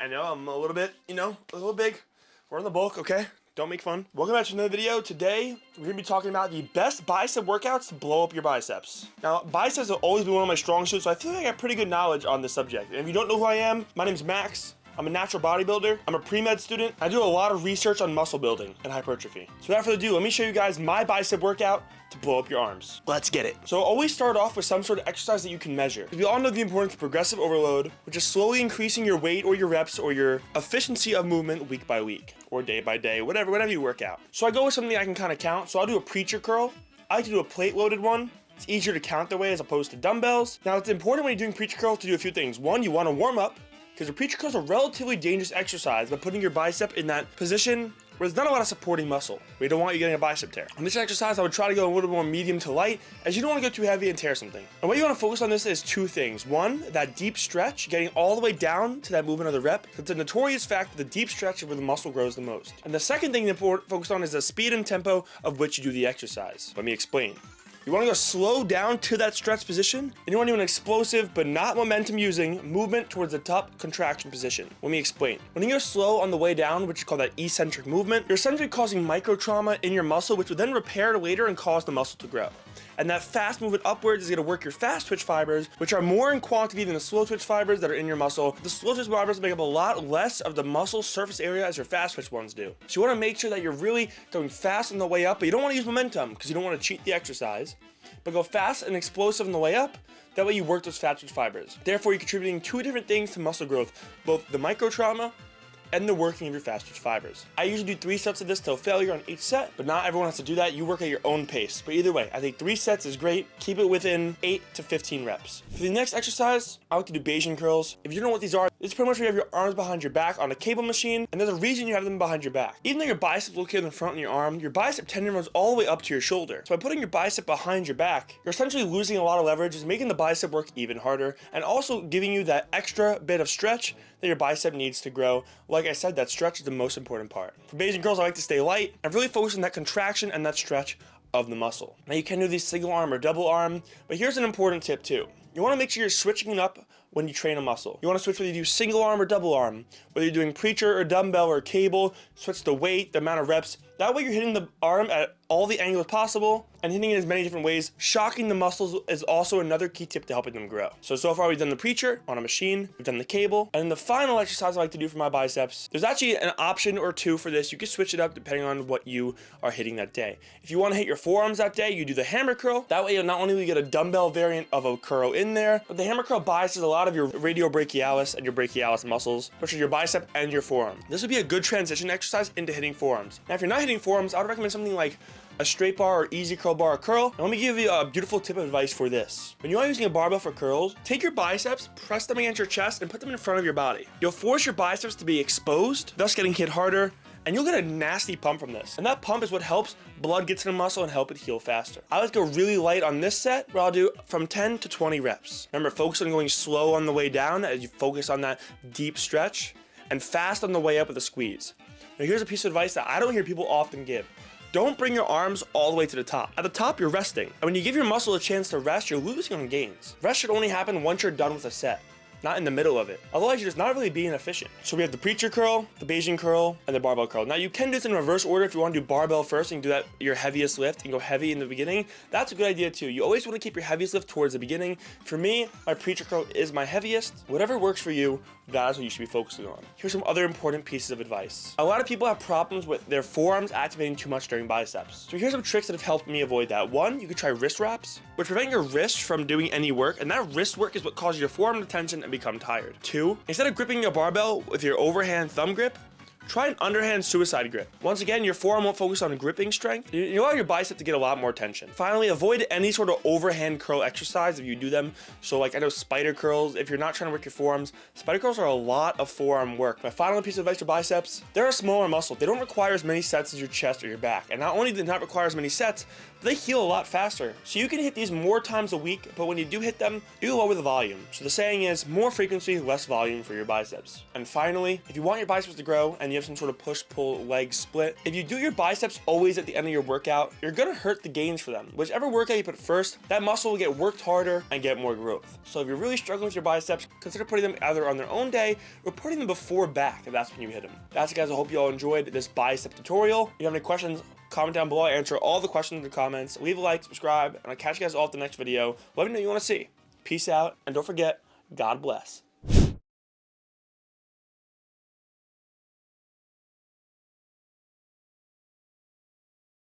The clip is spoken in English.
I know I'm a little bit, a little big. We're in the bulk, okay? Don't make fun. Welcome back to another video. Today, we're gonna be talking about the best bicep workouts to blow up your biceps. Now, biceps have always been one of my strong suits, so I feel like I got pretty good knowledge on this subject. And if you don't know who I am, my name's Max. I'm a natural bodybuilder. I'm a pre-med student. I do a lot of research on muscle building and hypertrophy. So without further ado, let me show you guys my bicep workout to blow up your arms. Let's get it. So always start off with some sort of exercise that you can measure. We all know the importance of progressive overload, which is slowly increasing your weight or your reps or your efficiency of movement week by week or day by day, whatever you work out. So I go with something I can kind of count. So I'll do a preacher curl. I like to do a plate loaded one. It's easier to count the way as opposed to dumbbells. Now it's important when you're doing preacher curls to do a few things. One, you want to warm up, because the preacher curl is a relatively dangerous exercise by putting your bicep in that position where there's not a lot of supporting muscle. We don't want you getting a bicep tear. On this exercise, I would try to go a little more medium to light, as you don't want to go too heavy and tear something. And what you want to focus on this is two things. One, that deep stretch, getting all the way down to that movement of the rep. It's a notorious fact that the deep stretch is where the muscle grows the most. And the second thing to focus on is the speed and tempo of which you do the exercise. Let me explain. You want to go slow down to that stretch position, and you want to do an explosive but not momentum using movement towards the top contraction position. Let me explain. When you go slow on the way down, which is called that eccentric movement, you're essentially causing micro trauma in your muscle, which will then repair later and cause the muscle to grow. And that fast movement upwards is going to work your fast twitch fibers, which are more in quantity than the slow twitch fibers that are in your muscle. The slow twitch fibers make up a lot less of the muscle surface area as your fast twitch ones do. So you want to make sure that you're really going fast on the way up, but you don't want to use momentum because you don't want to cheat the exercise. But go fast and explosive on the way up. That way you work those fast twitch fibers. Therefore, you're contributing two different things to muscle growth, both the micro trauma and the working of your fast twitch fibers. I usually do 3 sets of this till failure on each set, but not everyone has to do that. You work at your own pace. But either way, I think 3 sets is great. Keep it within 8 to 15 reps. For the next exercise, I like to do Bayesian curls. If you don't know what these are, it's pretty much where you have your arms behind your back on a cable machine, and there's a reason you have them behind your back. Even though your biceps located in the front of your arm, your bicep tendon runs all the way up to your shoulder. So by putting your bicep behind your back, you're essentially losing a lot of leverage, is making the bicep work even harder, and also giving you that extra bit of stretch that your bicep needs to grow. Like I said, that stretch is the most important part. For Bayesian curls, I like to stay light and really focus on that contraction and that stretch of the muscle. Now you can do these single arm or double arm, but here's an important tip too. You want to make sure you're switching it up when you train a muscle. You want to switch whether you do single arm or double arm, whether you're doing preacher or dumbbell or cable, switch the weight, the amount of reps. That way you're hitting the arm at all the angles possible and hitting it in as many different ways. Shocking the muscles is also another key tip to helping them grow. So far we've done the preacher on a machine, we've done the cable, and the final exercise I like to do for my biceps, there's actually an option or two for this. You can switch it up depending on what you are hitting that day. If you want to hit your forearms that day, you do the hammer curl. That way you'll not only get a dumbbell variant of a curl in there, but the hammer curl biases a lot of your radiobrachialis and your brachialis muscles, which are your bicep and your forearm. This would be a good transition exercise into hitting forearms. Now if you're not hitting forearms, I would recommend something like a straight bar or easy curl bar or curl. And let me give you a beautiful tip of advice for this. When you are using a barbell for curls, take your biceps, press them against your chest, and put them in front of your body. You'll force your biceps to be exposed, thus getting hit harder, and you'll get a nasty pump from this. And that pump is what helps blood get to the muscle and help it heal faster. I like to go really light on this set, where I'll do from 10 to 20 reps. Remember, focus on going slow on the way down as you focus on that deep stretch, and fast on the way up with a squeeze. Now here's a piece of advice that I don't hear people often give. Don't bring your arms all the way to the top. At the top, you're resting. And when you give your muscle a chance to rest, you're losing on gains. Rest should only happen once you're done with a set, not in the middle of it. Otherwise, you're just not really being efficient. So we have the preacher curl, the Bayesian curl, and the barbell curl. Now you can do this in reverse order if you want to do barbell first and do that your heaviest lift and go heavy in the beginning. That's a good idea too. You always want to keep your heaviest lift towards the beginning. For me, my preacher curl is my heaviest. Whatever works for you, that is what you should be focusing on. Here's some other important pieces of advice. A lot of people have problems with their forearms activating too much during biceps. So here's some tricks that have helped me avoid that. One, you could try wrist wraps, which prevent your wrist from doing any work, and that wrist work is what causes your forearm to tension and become tired. 2, instead of gripping your barbell with your overhand thumb grip, try an underhand suicide grip. Once again, your forearm won't focus on gripping strength. You allow your bicep to get a lot more tension. Finally, avoid any sort of overhand curl exercise if you do them. So like I know spider curls, if you're not trying to work your forearms, spider curls are a lot of forearm work. My final piece of advice for biceps, they're a smaller muscle. They don't require as many sets as your chest or your back. And not only do they not require as many sets, but they heal a lot faster. So you can hit these more times a week, but when you do hit them, do lower the volume. So the saying is more frequency, less volume for your biceps. And finally, if you want your biceps to grow and and you have some sort of push-pull leg split. If you do your biceps always at the end of your workout, you're gonna hurt the gains for them. Whichever workout you put first, that muscle will get worked harder and get more growth. So if you're really struggling with your biceps, consider putting them either on their own day or putting them before back if that's when you hit them. That's it, guys. I hope you all enjoyed this bicep tutorial. If you have any questions, comment down below. I answer all the questions in the comments. Leave a like, subscribe, and I'll catch you guys all at the next video. Let me know what you want to see. Peace out, and don't forget, God bless.